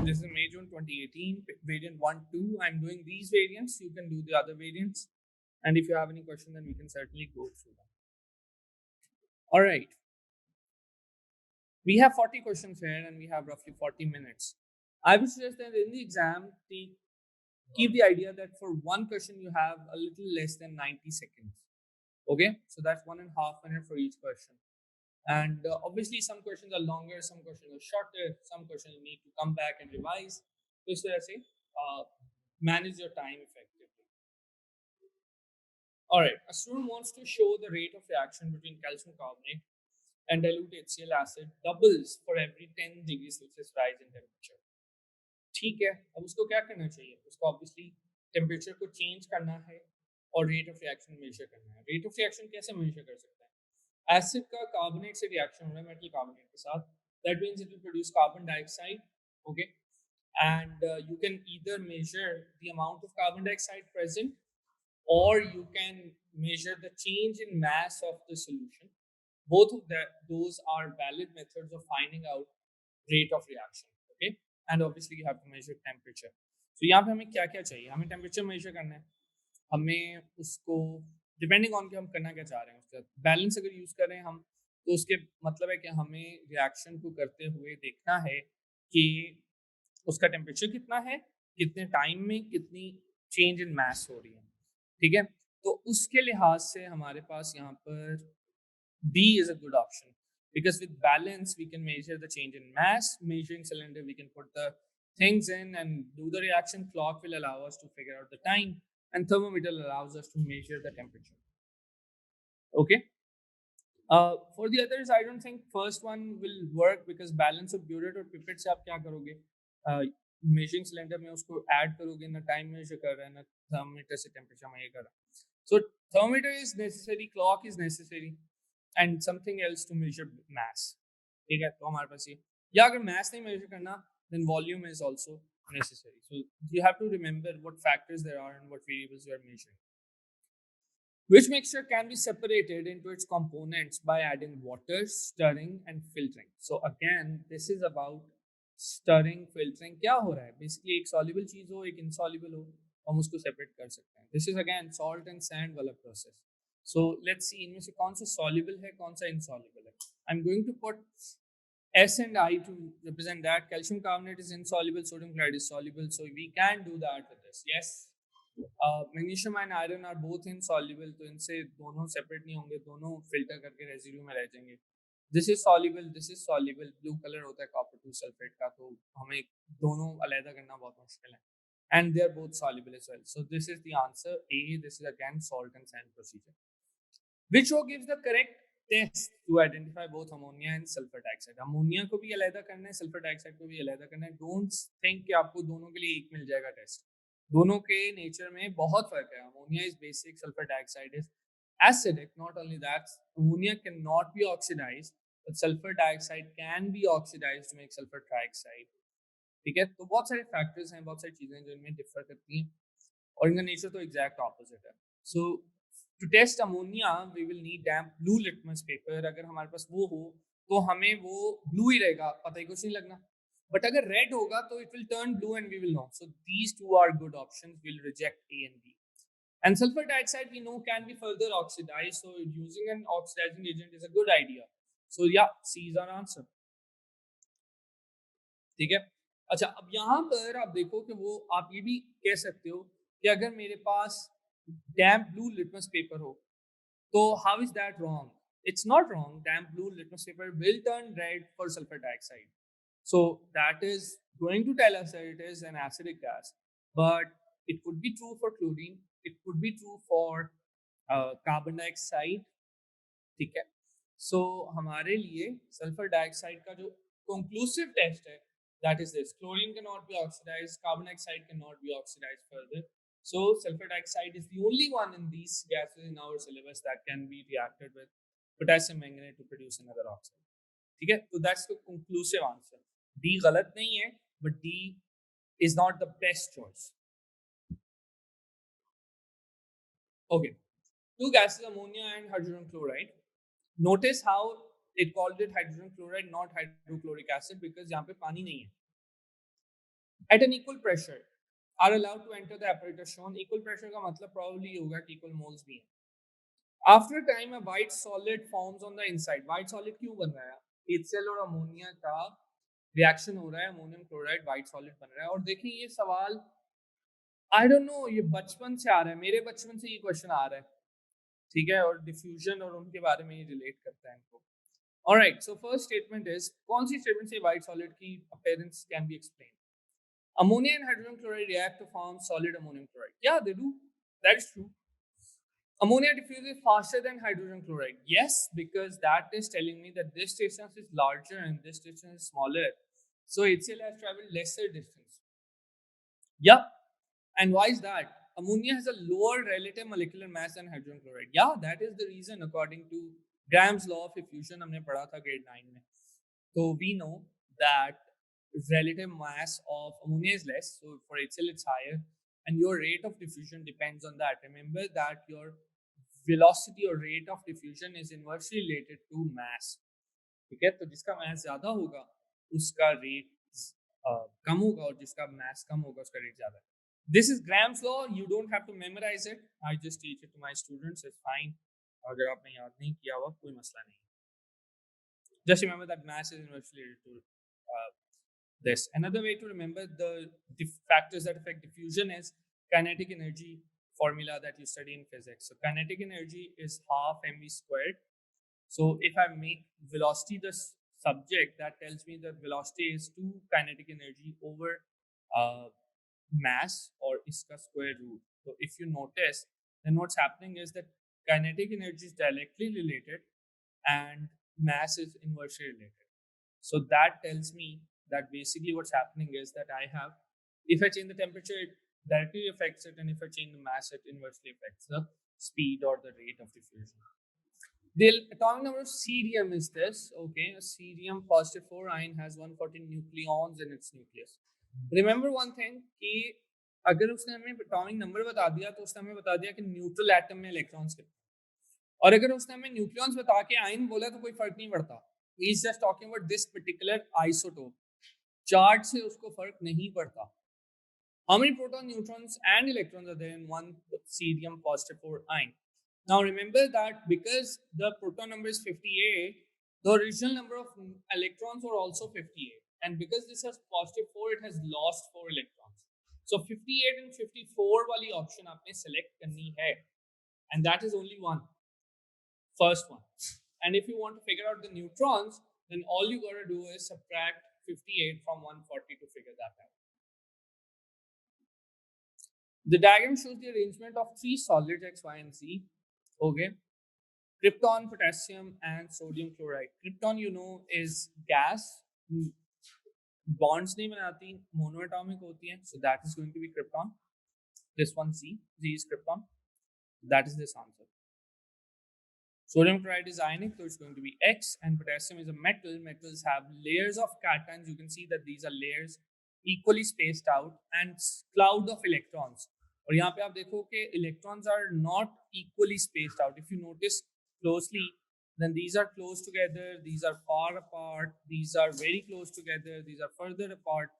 This is May, June 2018, variant 1, 2. I'm doing these variants. You can do the other variants. And if you have any question, then we can certainly go through them. All right. We have 40 questions here and we have roughly 40 minutes. I would suggest that in the exam, keep the idea that for one question, you have a little less than 90 seconds. Okay. So that's 1.5 minutes for each question. And obviously, some questions are longer, some questions are shorter, some questions you need to come back and revise. So, इस तरह से manage your time effectively. All right, a student wants to show the rate of reaction between calcium carbonate and dilute HCl acid doubles for every 10 degrees Celsius rise in temperature. ठीक है, अब उसको क्या करना चाहिए? उसको obviously temperature को change करना है और rate of reaction measure करना है. Rate of reaction कैसे measure कर सकते हैं? Acid का carbonate से reaction हो रहा है metal carbonate के साथ. That means it will produce carbon dioxide. Okay, and you can either measure the amount of carbon dioxide present, or you can measure the change in mass of the solution. Both of those are valid methods of finding out rate of reaction. Okay, and obviously you have to measure temperature. So यहाँ पे हमें क्या क्या चाहिए? हमें temperature measure करना है. हमें उसको डिपेंडिंग ऑन कि हम करना क्या चाह रहे हैं उसके साथ बैलेंस अगर यूज करें हम तो उसके मतलब है कि हमें रिएक्शन को करते हुए देखना है कि उसका टेम्परेचर कितना है, कितने टाइम में कितनी चेंज इन मास हो रही है. ठीक है, तो उसके लिहाज से हमारे पास यहाँ पर B is a good option because with balance we can measure the change in mass. Measuring cylinder we can put the things in and do the reaction. Clock will allow us to figure out the time, and thermometer allows us to measure the temperature. Okay. For the others, I don't think first one will work because balance of burette और pipette से आप क्या करोगे? Measuring cylinder में उसको add करोगे ना time measure कर रहा है ना thermometer से temperature measure कर रहा है. So thermometer is necessary, clock is necessary, and something else to measure mass. ठीक है, तो हमारे पास ये या अगर mass नहीं measure करना, then volume is also necessary. So you have to remember what factors there are and what variables you are measuring. Which mixture can be separated into its components by adding water, stirring, and filtering. So again, this is about stirring, filtering. क्या हो रहा है? Basically एक soluble चीज हो, एक insoluble हो, हम उसको separate कर सकते हैं. This is again salt and sand वाला process. So let's see इनमें से कौन सा soluble है, कौन सा insoluble है. I'm going to put S and I to represent that. Calcium carbonate is insoluble, sodium chloride is soluble. So we can do that with this. Yes. Magnesium and iron are both insoluble, तो इनसे दोनों separate नहीं होंगे, दोनों filter करके residue में रह जाएंगे. This is soluble, this is soluble. Blue colour होता है कॉपर 2 सल्फेट का, तो हमें दोनों अलग करना बहुत मुश्किल है. And they are both soluble as well. So this is the answer A. This is again salt and sand procedure. Which row gives the correct test to identify both ammonia and sulphur dioxide. Ammonia को भी अलग करना है, sulphur dioxide को भी अलग करना है. डोंट थिंक कि आपको दोनों के लिए एक मिल जाएगा टेस्ट. दोनों के नेचर में बहुत फर्क है. Ammonia is basic, sulphur dioxide is acidic. Not only that, ammonia cannot be oxidized, but sulfur dioxide can be oxidized to make sulfur trioxide. ठीक है, तो बहुत सारे फैक्टर्स हैं, बहुत सारी चीजें जो इनमें डिफर करती हैं और इनका नेचर तो एग्जैक्ट ऑपोजिट है. So to test ammonia we will need damp blue litmus paper. अगर हमारे पास वो हो तो हमें वो ब्लू ही रहेगा, पता ही कुछ नहीं लगना. But अगर red होगा तो it will turn blue and we will know. So these two are good options. We'll reject A and B. And sulfur dioxide we know can be further oxidized. So using an oxidizing agent is a good idea. So yeah, C is our answer. ठीक है. अच्छा, अब यहाँ पर आप देखो कि वो आप ये भी कह सकते हो कि अगर मेरे पास damp blue litmus paper हो तो how is that wrong? It's not wrong. Damp blue litmus paper will turn red for sulfur dioxide. So that is going to tell us that it is an acidic gas, but it could be true for chlorine, it could be true for carbon dioxide. ठीक है, so हमारे लिए sulfur dioxide का जो conclusive test है, that is this: chlorine cannot be oxidized, carbon dioxide cannot be oxidized further. So sulfur dioxide is the only one in these gases in our syllabus that can be reacted with potassium manganate to produce another oxide. ठीक है, तो that's the conclusive answer. D गलत नहीं है, but D is not the best choice. Okay, two gases, ammonia and hydrogen chloride. Notice how it called it hydrogen chloride, not hydrochloric acid, because यहाँ पे पानी नहीं है. at an equal pressure are allowed to enter the apparatus shown. Equal pressure का मतलब probably होगा कि equal moles भी हैं. After a time, a white solid forms on the inside. White solid क्यों बन रहा है? HCl और अमोनिया का रिएक्शन हो रहा है, अमोनियम क्लोराइड व्हाइट सॉलिड बन रहा है. और देखिए ये सवाल आई डोंट नो, ये बचपन से आ रहा है, मेरे बचपन से ये क्वेश्चन आ रहा है, ठीक है, और डिफ्यूजन और उनके बारे में ये रिलेट करता है इनको. Alright, so first statement is, कौन सी स्टेटमेंट से व्हाइट सॉलिड की appearance can be explain? Ammonia and hydrogen chloride react to form solid ammonium chloride. Yeah, they do. That is true. Ammonia diffuses faster than hydrogen chloride. Yes, because that is telling me that this distance is larger and this distance is smaller. So HCl has traveled lesser distance. Yeah. And why is that? Ammonia has a lower relative molecular mass than hydrogen chloride. Yeah, that is the reason according to Graham's law of diffusion हमने पढ़ा था grade 9 में. So we know that relative mass of ammonia is less, so for HCl it's higher, and your rate of diffusion depends on that. Remember that your velocity or rate of diffusion is inversely related to mass. ठीक है, तो जिसका mass ज़्यादा होगा उसका rate कम होगा और जिसका mass कम होगा उसका rate ज़्यादा. This is Graham's law. You don't have to memorize it. I just teach it to my students. It's fine. अगर आपने याद नहीं किया हुआ कोई मसला नहीं. Just remember that mass is inversely related to this. Another way to remember the factors that affect diffusion is kinetic energy formula that you study in physics. So kinetic energy is half mv squared. So if I make velocity the subject, that tells me that velocity is 2 kinetic energy over mass or iska square root. So if you notice, then what's happening is that kinetic energy is directly related and mass is inversely related. So that tells me that basically what's happening is that I have, if I change the temperature, it directly affects it, and if I change the mass, it inversely affects the speed or the rate of diffusion. The atomic number of cerium is this, okay? A cerium positive 4 ion has 114 nucleons in its nucleus. Remember one thing कि अगर उसने हमें atomic number बता दिया तो उसने हमें बता दिया कि न्यूट्रल एटम में इलेक्ट्रॉन्स कितने, और अगर उसने हमें न्यूक्लियॉन्स बता के आयन बोला तो कोई फर्क नहीं पड़ता. He is just talking about this particular isotope. Charge से उसको फर्क नहीं पड़ता. How many protons, neutrons, and electrons are there in one cerium positive 4 ion? Now remember that because the proton number is 58, the original number of electrons were also 58. And because this has positive 4, it has lost 4 electrons. So 58 and 54 wali option आपने select करनी है. And that is only one. First one. And if you want to figure out the neutrons, then all you gotta do is subtract 58 from 140 to figure that out. The diagram shows the arrangement of 3 solids X, Y, and Z. Okay. Krypton, potassium, and sodium chloride. Krypton, you know, is gas. Bonds नहीं बनाती, monoatomic होती है. So that is going to be krypton. This one Z. Z is krypton. That is this answer. Sodium chloride is ionic, so it's going to be X, and potassium is a metal. Metals have layers of cations. You can see that these are layers equally spaced out and cloud of electrons. और यहाँ पे आप देखो कि electrons are not equally spaced out. If you notice closely, then these are close together, these are far apart, these are very close together, these are further apart.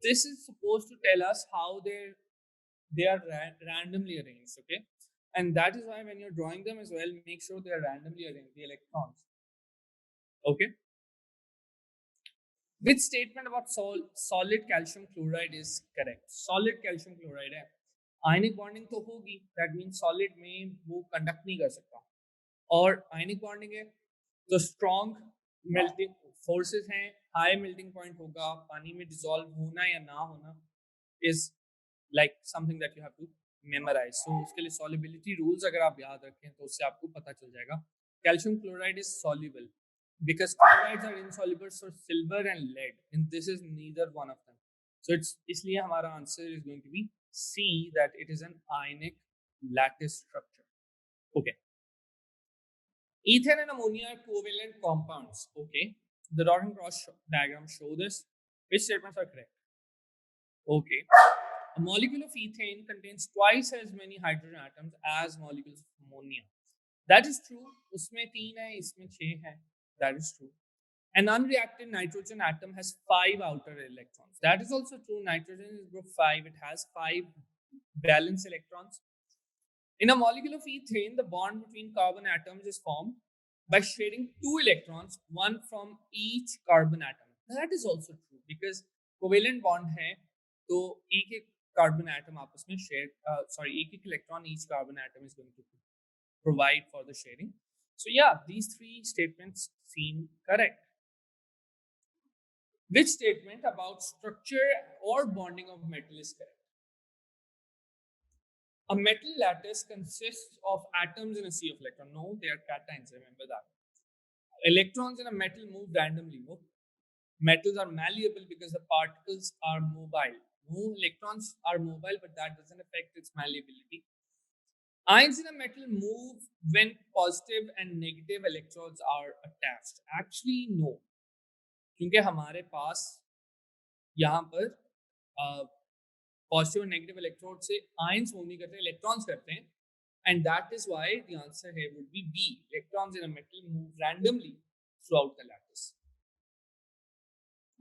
This is supposed to tell us how they are randomly arranged, okay? And that is why when you're drawing them as well, make sure they are randomly arranged, the electrons. Okay? Which statement about solid calcium chloride is correct? Solid calcium chloride है. Ionic bonding तो होगी, that means solid में वो conduct नहीं कर सकता. और ionic bonding है, तो strong melting forces हैं, high melting point होगा, पानी में dissolve होना या ना होना is like something that you have to memorize. So उसके लिए solubility rules अगर आप याद रखें तो उससे आपको पता चल जाएगा. Calcium chloride is soluble because chlorides are insoluble for silver and lead, and this is neither one of them. So it's इसलिए हमारा answer is going to be C, that it is an ionic lattice structure. Okay. Ethane and ammonia are covalent compounds. Okay. The dot and cross diagram show this. Which statements are correct? Okay. A molecule of ethane contains twice as many hydrogen atoms as molecules of ammonia. That is true. उसमें 3 है, इसमें 6 है. That is true. An unreacted nitrogen atom has 5 outer electrons. That is also true. Nitrogen is group 5. It has 5 valence electrons. In a molecule of ethane, the bond between carbon atoms is formed by sharing 2 electrons, one from each carbon atom. That is also true because covalent bond है, तो एक carbon atom आपस में share, एक electron each carbon atom is going to provide for the sharing. So yeah, these 3 statements seem correct. Which statement about structure or bonding of metal is correct? A metal lattice consists of atoms in a sea of electrons. No, they are cations, remember that. Electrons in a metal move randomly. No? Metals are malleable because the particles are mobile. No, electrons are mobile, but that doesn't affect its malleability. Ions in a metal move when positive and negative electrodes are attached. Actually, no. क्योंकि हमारे पास यहाँ पर positive और negative electrode से ions move नहीं करते, electrons करते हैं, and that is why the answer here would be B. Electrons in a metal move randomly throughout the lattice.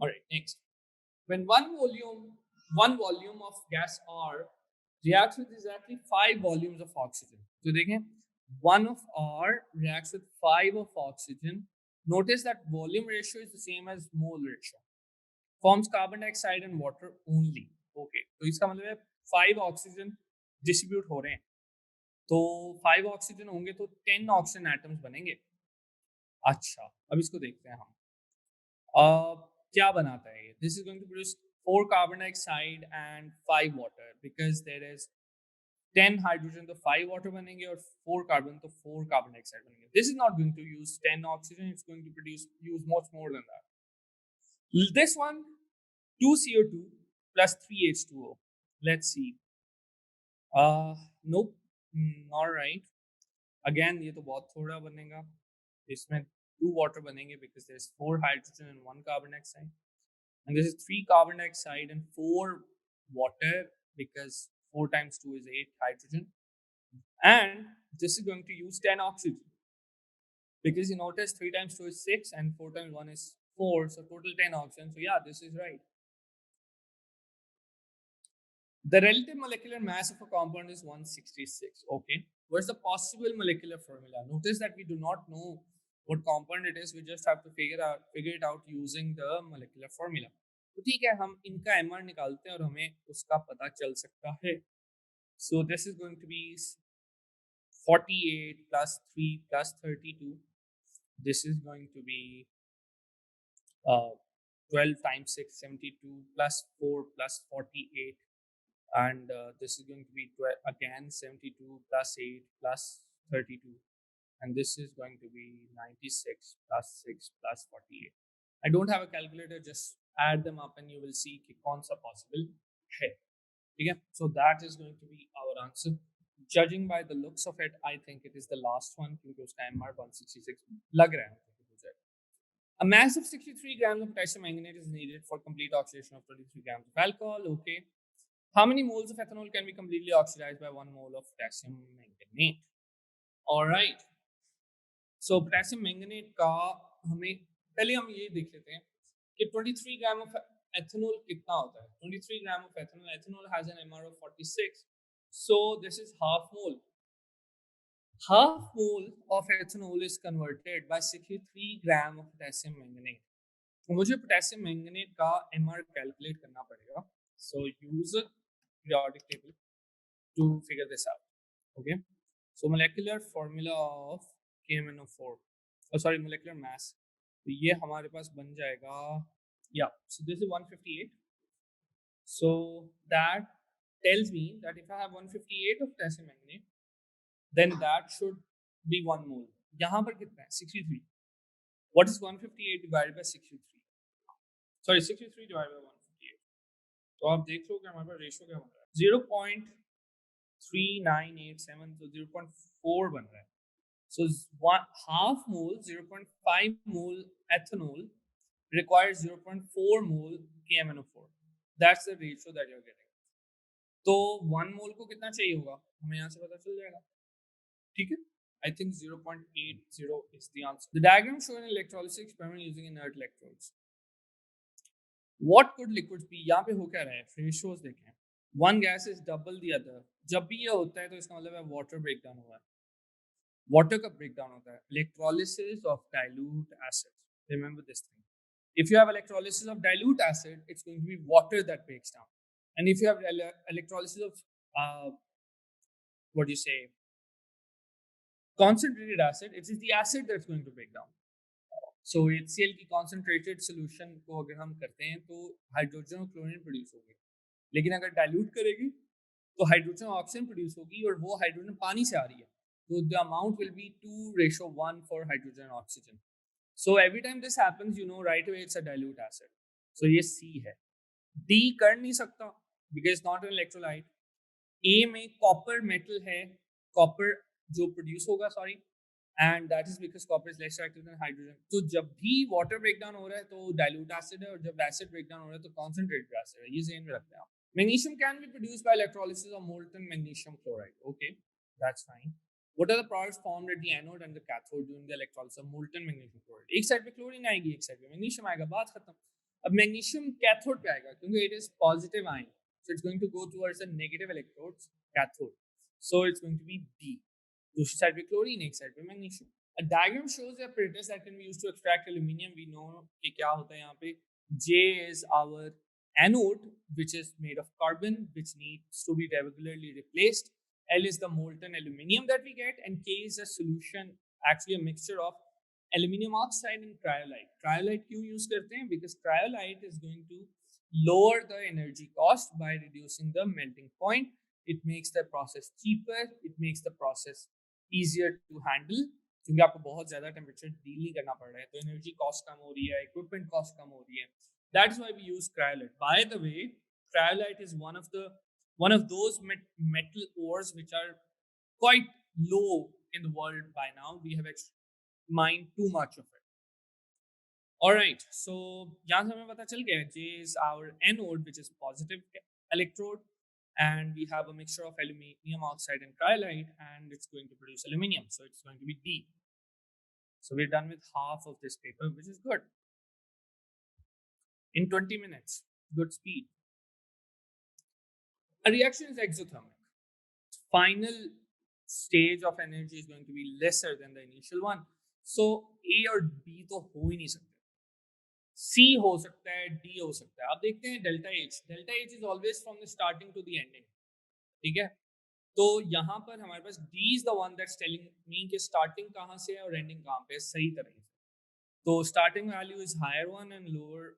All right, next. When one volume of gas R reacts with exactly 5 volumes of oxygen. So देखें, 1 of R reacts with 5 of oxygen. Notice that volume ratio is the same as mole ratio. Forms carbon dioxide and water only. Okay, तो इसका मतलब है 5 oxygen distribute हो रहे हैं, तो 5 oxygen होंगे तो 10 ऑक्सीजन एटम्स बनेंगे. अच्छा, अब इसको देखते हैं हम. क्या बनाता है ये? This is going to produce 4 carbon dioxide and 5 water because there is 10 hydrogen तो 5 वाटर बनेंगे और 4 कार्बन तो 4 कार्बन डाइऑक्साइड बनेंगे. This is not going to use 10 oxygen, it's going to produce use much more than that. This one 2 CO2 plus 3 H2O. Let's see. Nope, not right. Again, ये तो बहुत थोड़ा बनेगा. इसमें 2 water बनेंगे because there's 4 hydrogen and 1 carbon dioxide. And this is 3 carbon dioxide and 4 water because 4 times 2 is 8 hydrogen. And this is going to use 10 oxygen because you notice 3 times 2 is 6 and 4 times 1 is 4, so total 10 oxygen. So yeah, this is right. The relative molecular mass of a compound is 166. Okay, what's the possible molecular formula? Notice that we do not know what compound it is. We just have to figure it out using the molecular formula. तो ठीक है, हम इनका MR निकालते हैं और हमें उसका पता चल सकता है. So this is going to be 48 plus 3 plus 32. This is going to be 12 times 6, 72 plus 4 plus 48. And this is going to be again 72 plus 8 plus 32, and this is going to be 96 plus 6 plus 48. I don't have a calculator, just add them up and you will see कि कौन सा possible है. ठीक है, so that is going to be our answer. Judging by the looks of it, I think it is the last one क्योंकि उसका MR 166 लग रहा है. A mass of 63 grams of potassium manganate is needed for complete oxidation of 23 grams of alcohol. Okay. How many moles of ethanol can be completely oxidized by 1 mole of potassium manganate? All right. So potassium manganate का हमें पहले हम ये देख लेते हैं कि 23 ग्राम of ethanol कितना होता है. 23 ग्राम of ethanol. Ethanol has an MR of 46. So this is half mole. Half mole of ethanol is converted by 63 gram of potassium manganate. तो मुझे potassium manganate का MR कैलकुलेट करना पड़ेगा. So use periodic table to figure this out. Okay, so molecular formula of KMnO4, molecular mass, तो ये हमारे पास बन जाएगा, yeah, so this is 158. So that tells me that if I have 158 of potassium manganate, then that should be 1 mole. यहाँ पर कितना है? 63. What is 158 divided by 63? Sorry, 63 divided by 158. तो आप देख लो कि हमारे पास रेशियो क्या बन रहा है. 0.3987, तो 0.4 बन रहा है. So half mole, 0.5 mole ethanol requires 0.4 mole KMnO4. That's the ratio that you're getting. तो 1 mole को कितना चाहिए होगा हमें यहाँ से पता चल जाएगा. ठीक है, I think 0.80 is the answer. The diagram shows an electrolysis experiment using inert electrodes. What could liquids be? यहाँ पे हो क्या रहा है? Ratios देखें. One gas is double the other. जब भी ये होता है तो इसका मतलब है water breakdown हुआ है. Water का breakdown होता है. Electrolysis of dilute acids. Remember this thing. If you have electrolysis of dilute acid, it's going to be water that breaks down. And if you have electrolysis of what do you say, concentrated acid, it is the acid that's going to break down. So HCl की concentrated solution को अगर हम करते हैं तो hydrogen और chlorine produce होगी, लेकिन अगर डाइल्यूट करेगी तो हाइड्रोजन और ऑक्सीजन प्रोड्यूस होगी और वो हाइड्रोजन पानी से आ रही है, तो the amount will be 2:1 for hydrogen and oxygen. So every time this happens, you know right away it's a dilute acid. So ये C है. D कर नहीं सकता because it's not an electrolyte. A में copper metal है, copper जो produce होगा, sorry, and that is because copper is less reactive than hydrogen. तो जब भी water breakdown हो रहा है तो dilute acid है, और जब acid breakdown हो रहा है तो concentrated acid है. ये ज़हन में रखते हैं आप. Magnesium can be produced by electrolysis of molten magnesium chloride. Okay, that's fine. What are the products formed at the anode and the cathode during the electrolysis of molten magnesium chloride? एक side पे chlorine आएगी, एक side पे magnesium आएगा, बात खत्म. अब magnesium cathode पे आएगा क्योंकि it is positive ion, so it's going to go towards the negative electrodes, cathode. So it's going to be B. दूसरी साइड पे क्लोरीन, एक साइड पे magnesium. A diagram shows the apparatus that can be used to extract aluminium. We know कि क्या होता है यहाँ पे. J is our anode, which is made of carbon, which needs to be regularly replaced. L is the molten aluminium that we get, and K is a solution, actually a mixture of aluminium oxide and cryolite. Cryolite क्यों use करते हैं? Because cryolite is going to lower the energy cost by reducing the melting point. It makes the process cheaper. It makes the process easier to handle, क्योंकि आपको बहुत ज़्यादा temperature deal नहीं करना पड़ रहा है, तो एनर्जी कॉस्ट कम हो रही है, इक्विपमेंट कॉस्ट कम हो रही है. That's why we use cryolite. By the way, cryolite is one of those metal ores which are quite low in the world by now. We have mined too much of it. All right, so यहाँ से हमें पता चल गया J is our anode, which is positive electrode, and we have a mixture of aluminium oxide and cryolite, and it's going to produce aluminium, so it's going to be D. So we're done with half of this paper, which is good. In 20 minutes, good speed. A reaction is exothermic. Final stage of energy is going to be lesser than the initial one. So A और B तो हो ही नहीं सकते. C हो सकता है, D हो सकता है. आप देखते हैं delta H. Delta H is always from the starting to the ending. ठीक है? तो यहाँ पर हमारे पास D is the one that's telling me कि starting कहाँ से है और ending कहाँ पे है सही तरह से. तो starting value is higher one and lower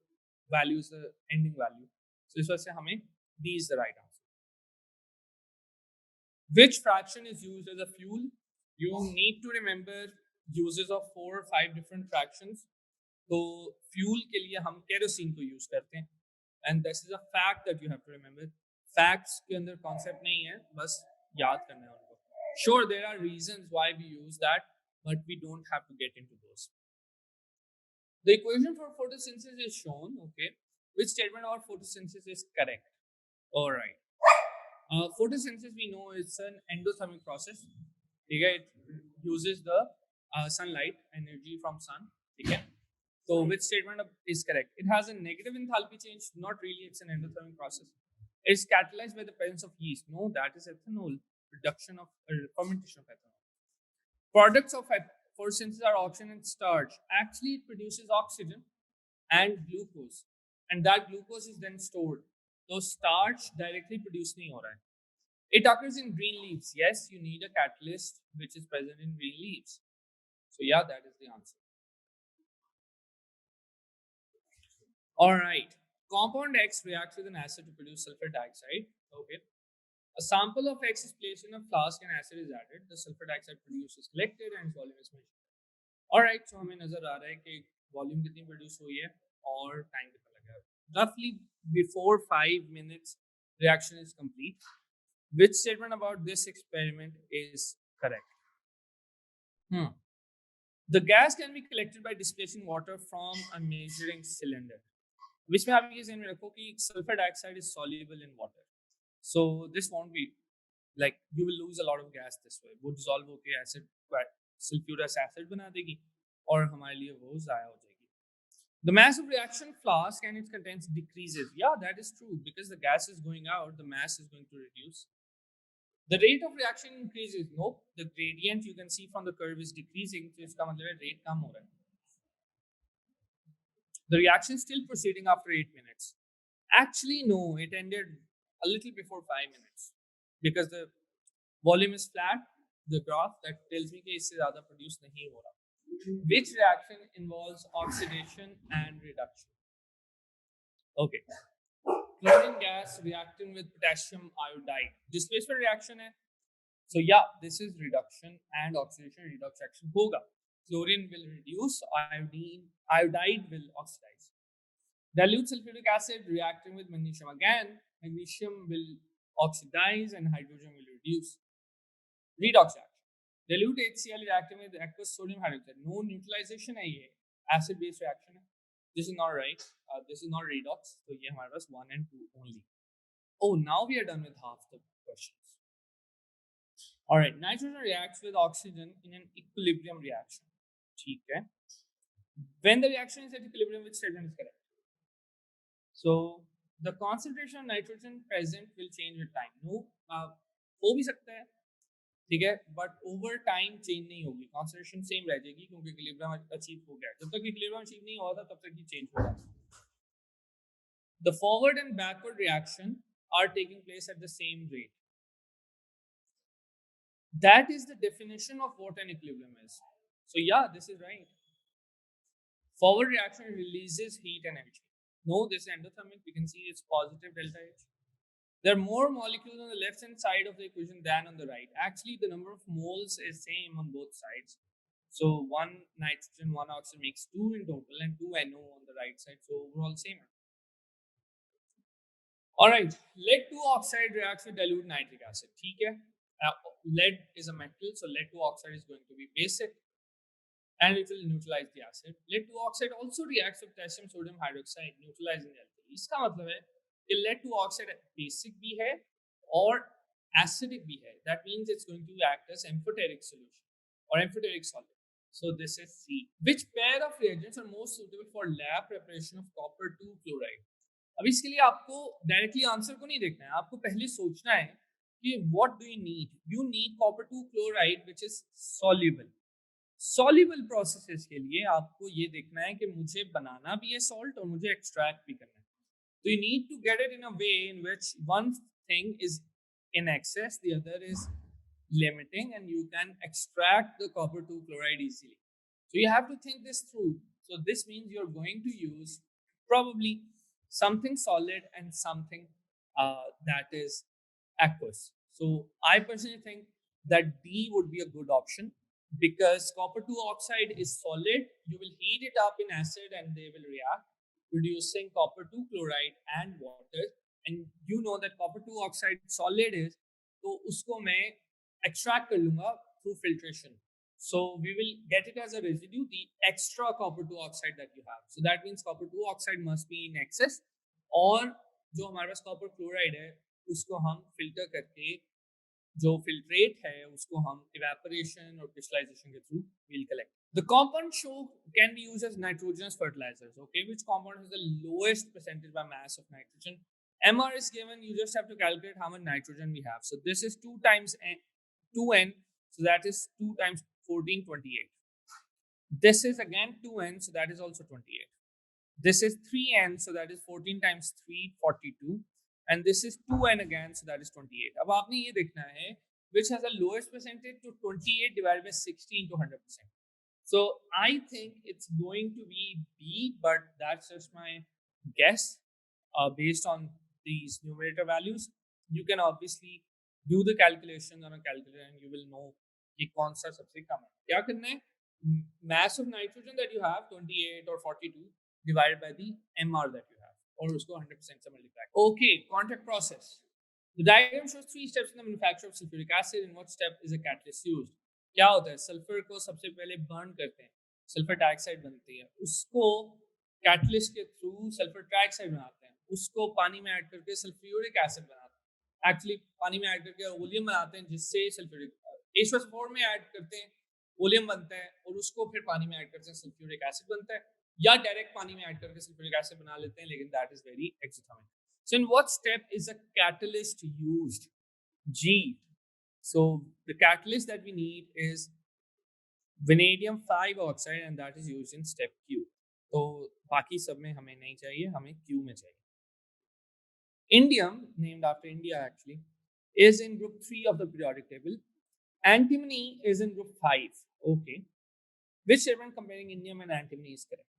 value is the ending value. So इस वजह से हमें D is the right answer. Which fraction is used as a fuel? You need to remember uses of 4 or 5 different fractions. तो fuel के लिए हम kerosene को use करते हैं, and this is a fact that you have to remember. Facts के अंदर concept नहीं है, बस याद करना है उनको. Sure there are reasons why we use that, but we don't have to get into those. The equation for photosynthesis is shown. Okay, which statement about photosynthesis is correct? All right. Photosynthesis we know is an endothermic process. ठीक है, it uses the sunlight energy from sun. ठीक है. So which statement is correct? It has a negative enthalpy change. Not really, it's an endothermic process. It's catalyzed by the presence of yeast. No, that is ethanol. Production of fermentation of ethanol. Products of photosynthesis are oxygen and starch. Actually, it produces oxygen and glucose, and that glucose is then stored. So starch directly produced nahi ho raha hai. It occurs in green leaves. Yes, you need a catalyst which is present in green leaves. So yeah, that is the answer. All right. Compound X reacts with an acid to produce sulfur dioxide. Okay. A sample of X is placed in a flask and acid is added. The sulfur dioxide produced is collected and its volume is measured. All right. So हमें नजर आ रहा है कि volume कितनी produce हुई है और time कितना लगा है. Roughly before 5 minutes, reaction is complete. Which statement about this experiment is correct? The gas can be collected by displacing water from a measuring cylinder. Which में आप ये ध्यान में रखो कि sulfur dioxide is soluble in water, so this won't be like you will lose a lot of gas this way. वो dissolve होके acid sulphurous acid बना देगी और हमारे लिए वो ज़ाया हो जाएगी. The mass of reaction flask and its contents decreases. Yeah, that is true. Because the gas is going out, the mass is going to reduce. The rate of reaction increases. Nope. The gradient you can see from the curve is decreasing. So इसका मतलब है rate कम हो रहा है. The reaction is still proceeding after 8 minutes. Actually, no. It ended a little before 5 minutes. Because the volume is flat. The graph that tells me कि इससे ज़्यादा produce नहीं हो रहा. Which reaction involves oxidation and reduction? Okay. Chlorine gas reacting with potassium iodide. Displacement reaction है. So yeah, this is reduction and oxidation redox reaction होगा. Chlorine will reduce, iodide will oxidize. Dilute sulfuric acid reacting with magnesium. Again, magnesium will oxidize and hydrogen will reduce. Redox reaction. Dilute HCl reacting with aqueous sodium hydroxide. No neutralization है ये. Acid base reaction है. This is not right. This is not redox. So ये हमारे पास 1 and 2 only. Oh, now we are done with half the questions. All right. Nitrogen reacts with oxygen in an equilibrium reaction. ठीक है. When the reaction is at equilibrium, which statement is correct? So the concentration of nitrogen present will change with time. No, हो भी सकता है. ठीक है, but over time change नहीं होगी. कॉन्सेंट्रेशन सेम रह जाएगी क्योंकि इक्विलिब्रियम अचीव हो गया. जब तक इक्विलिब्रियम अचीव नहीं हुआ था तब तक ही चेंज होगा. The forward and backward reaction are taking place at the same rate. That is the definition of what an equilibrium is. So yeah, this is right. Forward reaction releases heat and energy. No, this is endothermic. We can see it's positive delta H. There are more molecules on the left hand side of the equation than on the right. Actually, the number of moles is same on both sides. So 1 nitrogen, 1 oxygen makes 2 in total and 2 NO on the right side. So overall same. Alright, lead 2 oxide reacts with dilute nitric acid. ठीक है? Lead is a metal, so lead 2 oxide is going to be basic and it will neutralize the acid. Lead 2 oxide also reacts with potassium sodium hydroxide, neutralizing the alkali. इसका मतलब है कि lead 2 oxide basic भी है और acidic भी है. That means it's going to act as amphoteric solution or amphoteric solid. So this is C. Which pair of reagents are most suitable for lab preparation of copper 2 chloride? अब इसके लिए आपको directly answer को नहीं देखना है. आपको पहले सोचना है कि what do you need? You need copper 2 chloride which is soluble. Soluble processes के लिए आपको ये देखना है कि मुझे बनाना भी है salt और मुझे extract भी करना है. So you need to get it in a way in which one thing is in excess, the other is limiting, and you can extract the copper 2 chloride easily. So you have to think this through. So this means you're going to use probably something solid and something that is aqueous. So I personally think that D would be a good option because copper 2 oxide is solid. You will heat it up in acid and they will react, producing copper 2 chloride and water. And you know that copper 2 oxide solid is, तो उसको मैं extract कर लूँगा through filtration. So we will get it as a residue, the extra copper 2 oxide that you have. So that means copper 2 oxide must be in excess. और जो हमारे पास copper chloride है उसको हम filter करके जो filtrate है उसको हम evaporation और crystallization के through we'll collect. The compound show can be used as nitrogenous fertilizers. Okay, which compound has the lowest percentage by mass of nitrogen? MR is given. You just have to calculate how much nitrogen we have. So this is 2 times 2n. So that is 2 times 14, 28. This is again 2n. So that is also 28. This is 3n. So that is 14 times 3, 42. And this is 2n again. So that is 28. अब आपने ये देखना है which has the lowest percentage to 28 divided by 60 into 100%. So I think it's going to be B, but that's just my guess based on these numerator values. You can obviously do the calculation on a calculator and you will know कि कौन सा सबसे कम है. क्या करना है? Mass of nitrogen that you have 28 or 42 divided by the MR that you have और उसको 100% से multiply. Okay, contact process. The diagram shows 3 steps in the manufacture of sulfuric acid. In what step is a catalyst used? क्या होता है? Sulphur को सबसे पहले burn करते हैं, सल्फर डाइऑक्साइड बनती है, उसको कैटलिस्ट के थ्रू सल्फर ट्राइऑक्साइड बनाते हैं, उसको पानी में ऐड करके सल्फ्यूरिक एसिड बनाते हैं. एक्चुअली पानी में ऐड करके ओलियम बनाते हैं जिससे सल्फ्यूरिक H+4 में ऐड करते हैं ओलियम बनता है और उसको फिर पानी में ऐड करते हैं, सल्फ्यूरिक एसिड बनता है, या डायरेक्ट पानी में ऐड करके सल्फ्यूरिक एसिड बना लेते हैं, लेकिन that is very exothermic. So in what step is a catalyst used? G. So the catalyst that we need is vanadium 5 oxide and that is used in step Q. तो बाकी सब में हमें नहीं चाहिए, हमें Q में चाहिए. Indium, named after India actually, is in group 3 of the periodic table. Antimony is in group 5. Okay. Which statement comparing indium and antimony is correct?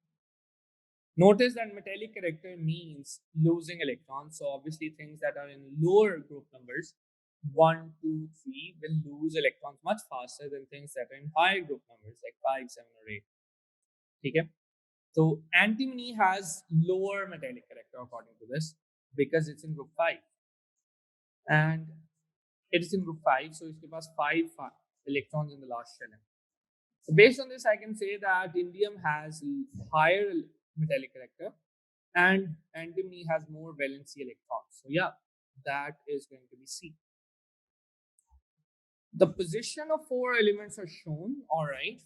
Notice that metallic character means losing electrons. So obviously things that are in lower group numbers, 1, 2, 3, will lose electrons much faster than things that are in higher group numbers like 5, 7, or 8. Okay? So antimony has lower metallic character according to this because it's in group 5. And it is in group 5, so it's has 5 electrons in the last shell. So based on this, I can say that indium has higher metallic character and antimony has more valency electrons. So yeah, that is going to be C. The position of 4 elements are shown. All right.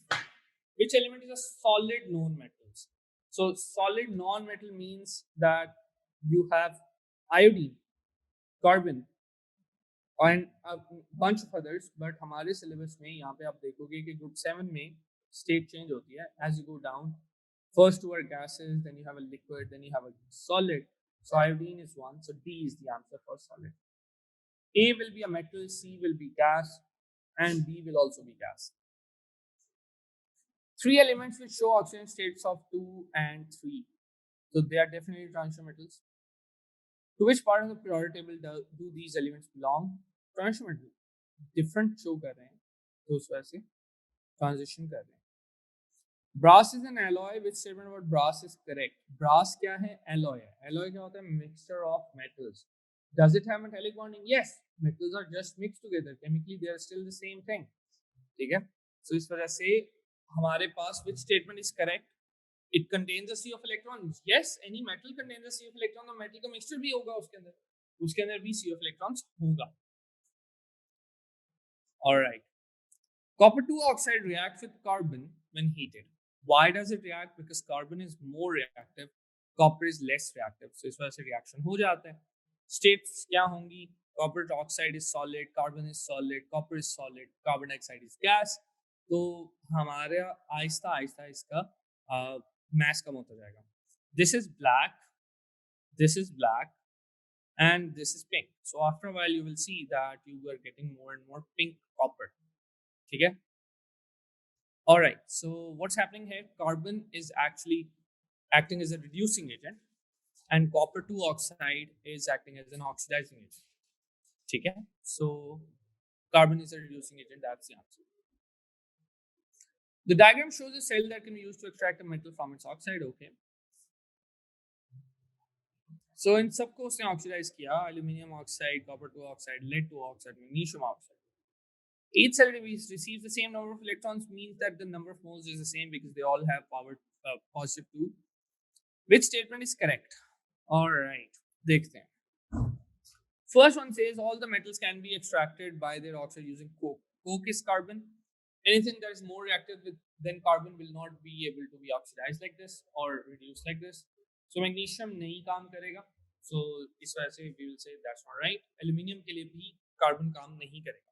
Which element is a solid non-metals? So solid non-metal means that you have iodine, carbon, and a bunch of others. But हमारे syllabus में यहाँ पे आप देखोगे कि group 7 में state change होती है as you go down. First two are gases, then you have a liquid, then you have a solid. So iodine is 1, so D is the answer for solid. A will be a metal, C will be gas, and B will also be gas. 3 elements which show oxidation states of 2 and 3. So they are definitely transition metals. To which part of the periodic table do these elements belong? Transition metal. Different show कर रहे हैं, तो उस वजह से transition कर रहे हैं. Brass is an alloy. Which statement about brass is correct? Brass क्या है? Alloy है. Alloy क्या होता है? Mixture of metals. Does it have metallic bonding? Yes. Metals are just mixed together. Chemically, they are still the same thing. ठीक है? So इस वजह से हमारे पास which statement is correct? It contains a sea of electrons. Yes, any metal contains a sea of electrons. और metal का mixture भी होगा उसके अंदर. उसके अंदर भी sea of electrons होगा. All right. Copper 2 oxide reacts with carbon when heated. Why does it react? Because carbon is more reactive, copper is less reactive. So इस वजह से reaction हो जाता है. States क्या होंगी? Copper oxide is solid, carbon is solid, copper is solid, carbon dioxide is gas. तो हमारा आहिस्ता आहिस्ता इसका mass कम होता जाएगा. This is black, this is black, and this is pink. So after a while you will see that you are getting more and more pink copper. ठीक है? All right, so what's happening here? Carbon is actually acting as a reducing agent and copper 2 oxide is acting as an oxidizing agent. Okay? So carbon is a reducing agent, that's the answer. The diagram shows a cell that can be used to extract a metal from its oxide. Okay. So in सबको उसने oxidize किया, aluminium oxide, copper 2 oxide, lead 2 oxide, magnesium oxide. Each cell receives the same number of electrons, means that the number of moles is the same because they all have power positive 2. Which statement is correct? All right, देखते हैं. First one says all the metals can be extracted by their oxide using coke. Coke is carbon. Anything that is more reactive than carbon will not be able to be oxidized like this or reduced like this. So magnesium नहीं काम करेगा. So इस वजह से we will say that's not right. Aluminium के लिए भी carbon काम नहीं करेगा.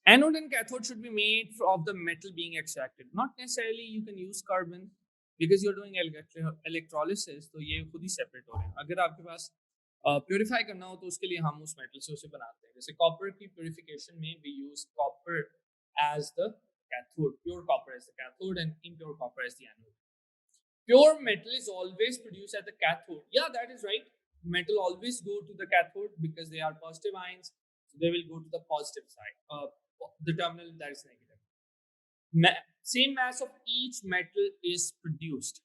Anode and cathode should be made of the metal being extracted. Not necessarily you can use carbon because you're doing electrolysis, तो ये खुद ही separate हो रहे हैं. अगर आपके पास purify करना हो तो उसके लिए हम उस metal से उसे बनाते हैं. जैसे copper की purification में we use copper as the cathode, pure copper as the cathode, and impure copper as the anode. Pure metal is always produced at the cathode. Yeah, that is right. Metal always go to the cathode because they are positive ions, so they will go to the positive side. The terminal that is negative. Same mass of each metal is produced.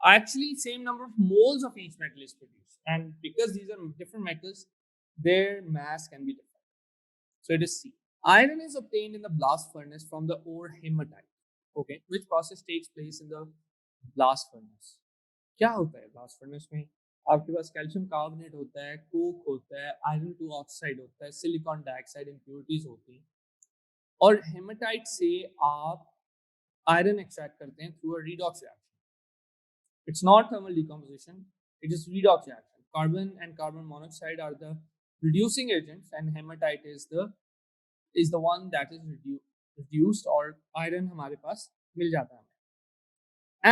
Actually, same number of moles of each metal is produced. And because these are different metals, their mass can be different. So it is C. Iron is obtained in the blast furnace from the ore hematite. Okay, which process takes place in the blast furnace? क्या होता है blast furnace में? आपके पास calcium carbonate होता है, Coke होता है, iron 2 oxide होता है, सिलिकॉन डाइऑक्साइड इम्प्योरिटीज होती हैं. और हेमाटाइट से आप आयरन एक्सट्रैक्ट करते हैं through a redox reaction. It's not thermal decomposition, it is redox reaction. Carbon and carbon monoxide are the reducing agents and hematite is the one that is reduced और iron हमारे पास मिल जाता है.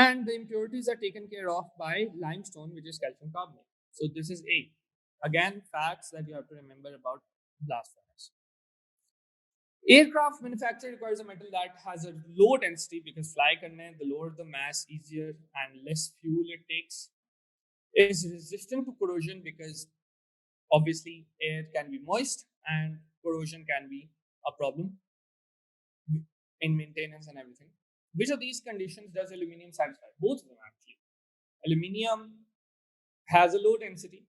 And the impurities are taken care of by limestone, which is calcium carbonate. So this is A. Again, facts that you have to remember about blast furnace. Aircraft manufacture requires a metal that has a low density because fly karne, the lower the mass, easier and less fuel it takes. Is resistant to corrosion because obviously air can be moist and corrosion can be a problem in maintenance and everything. Which of these conditions does aluminium satisfy? Both of them actually. Aluminium has a low density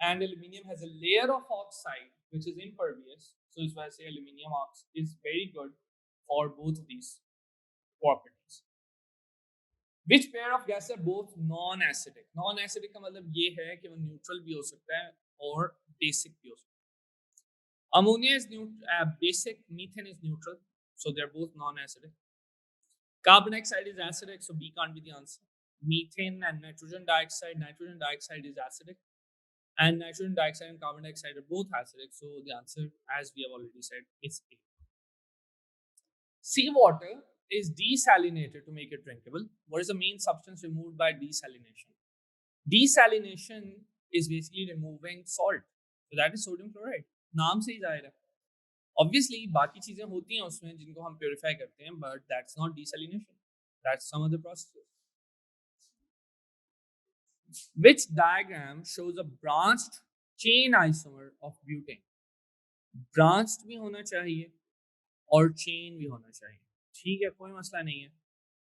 and aluminium has a layer of oxide which is impervious. So that's why I say aluminium is very good for both of these properties. Which pair of gases are both non-acidic? Non-acidic का मतलब ये है कि वो neutral भी हो सकता है और basic भी हो सकता है. Ammonia is basic, methane is neutral, so they're both non-acidic. Carbon dioxide is acidic, so B can't be the answer. Methane and nitrogen dioxide is acidic, and nitrogen dioxide and carbon dioxide are both acidic, so the answer, as we have already said, is A. Seawater is desalinated to make it drinkable. What is the main substance removed by desalination? Desalination is basically removing salt. So that is sodium chloride. नाम से ही जाहिर है. Obviously, बाकी चीजें होती हैं उसमें जिनको हम purify करते हैं, but that's not desalination. That's some other process. Which diagram shows a branched chain isomer of butane? Branched भी होना चाहिए और chain भी होना चाहिए. ठीक है, कोई मसला नहीं है.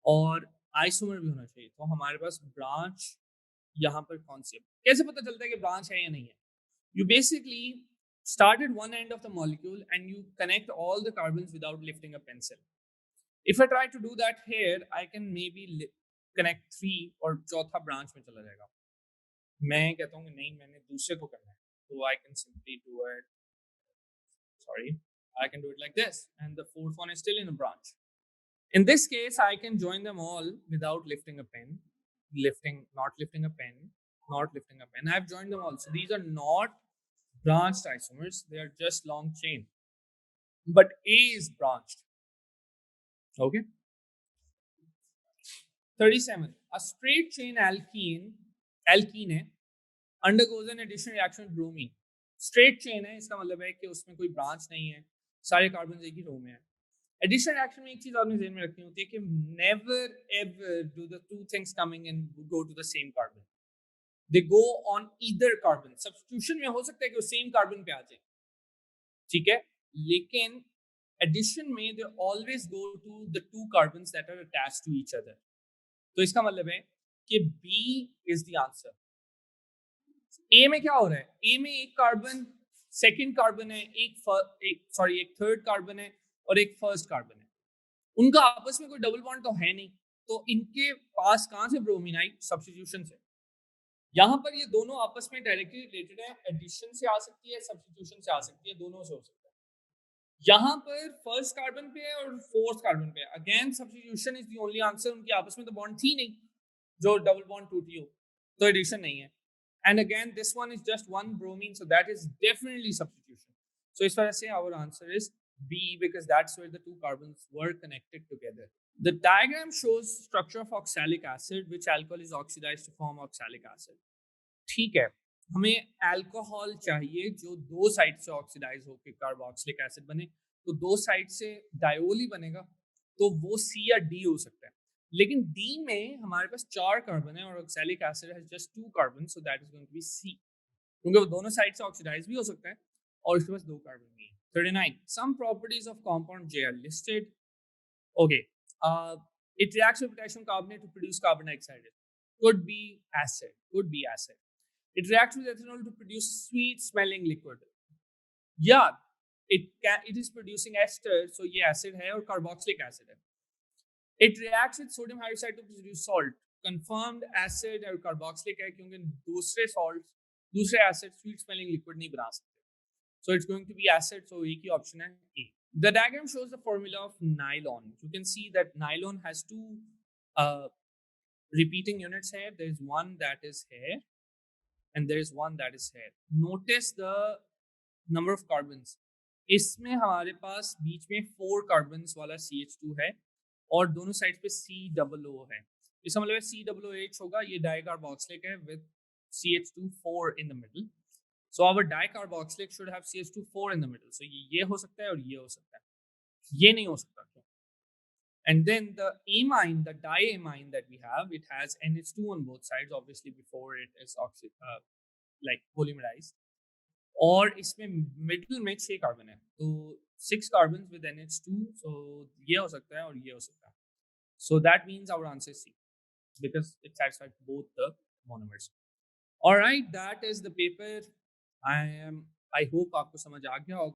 और आइसोमर भी होना चाहिए. तो हमारे पास ब्रांच यहाँ पर कौन सी है? कैसे पता चलता है कि ब्रांच है या नहीं है? You basically start at one end of the molecule and you connect all the carbons without lifting a pencil. If I try to do that here, I can maybe connect 3 और चौथा branch में चला जाएगा. मैं कहता हूँ कि नहीं, मैंने दूसरे को करना है. So I can simply do it. Sorry, I can do it like this, and the fourth one is still in a branch. In this case, I can join them all without lifting a pen. Not lifting a pen, not lifting a pen. I've joined them all. So these are not branched isomers. They are just long chain. But A is branched. Okay. 37. A straight chain alkene undergoes an addition reaction with bromine. Straight chain है, इसका मतलब है कि उसमें कोई branch नहीं है, सारे कार्बन एक ही रो में है. Addition reaction में एक चीज आपने ध्यान में रखनी होती है कि never ever do the two things coming and go to the same carbon. They go on either carbon. Substitution में हो सकता है कि वो same carbon पे आ जाए, ठीक है, लेकिन addition में they always go to the two carbons that are attached to each other. तो इसका मतलब है कि B is the answer. A में क्या हो रहा है? A में एक कार्बन सेकंड कार्बन है, एक थर्ड कार्बन है और एक फर्स्ट कार्बन है. उनका आपस में कोई डबल बॉन्ड तो है नहीं, तो इनके पास कहां से ब्रोमीन आई? सब्स्टिट्यूशन से. यहां पर ये दोनों आपस में डायरेक्टली रिलेटेड है. एडिशन से आ सकती है, सब्स्टिट्यूशन से आ सकती है, दोनों से हो सकता है. यहां पर फर्स्ट कार्बन पे है और फोर्थ कार्बन पे है. Again substitution is the only answer. उनकी आपस में तो बॉन्ड थी नहीं जो डबल बॉन्ड टूटी हो, तो एडिशन नहीं है. And again, this one is just one bromine, so that is definitely substitution. So as far as I say, our answer is B, because that's where the two carbons were connected together. The diagram shows structure of oxalic acid, which alcohol is oxidized to form oxalic acid. ठीक है, हमें alcohol चाहिए जो दो side से oxidise होकर carboxylic acid बने. तो दो साइड से डायोल ही बनेगा, तो वो C या D हो सकता है. लेकिन D में हमारे पास 4 कार्बन है और oxalic acid has just 2 carbon, so that is going to be C, क्योंकि वो दोनों साइड से ऑक्सीडाइज भी हो सकता है और उसके पास 2 कार्बन भी है. 39. Some properties of compound J are listed. Okay, it reacts with potassium carbonate to produce carbon dioxide. Could be acid. It reacts with ethanol to produce sweet smelling liquid. Yeah, it is producing ester, so ये acid है और carboxylic acid है. It reacts with sodium hydroxide to produce salt. Confirmed acid और carboxylic है, क्योंकि दूसरे acid sweet smelling liquid नहीं बना सकते. So it's going to be acid. So एक ही option है A. The diagram shows the formula of nylon. You can see that nylon has two uh, repeating units here. There is one that is here, and there is one that is here. Notice the number of carbons. इसमें हमारे पास बीच में 4 carbons वाला CH2 है और दोनों side पे COO है. इसका मतलब है COOH होगा, ये dicarboxylic है with CH2 4 in the middle. So our dicarboxylic should have CH2 4 in the middle. So ये हो सकता है और ये हो सकता है. ये नहीं हो सकता क्यों? And then the amine, the diamine that we have, it has NH2 on both sides, obviously before it is like polymerized. और इसमें मिडिल में 6 कार्बन है, तो 6 कार्बन विद NH2, so ये हो सकता है और ये हो सकता है. So that means our answer is C because it satisfies both the monomers. All right, that is the paper. I hope आपको समझ आ गया होगा.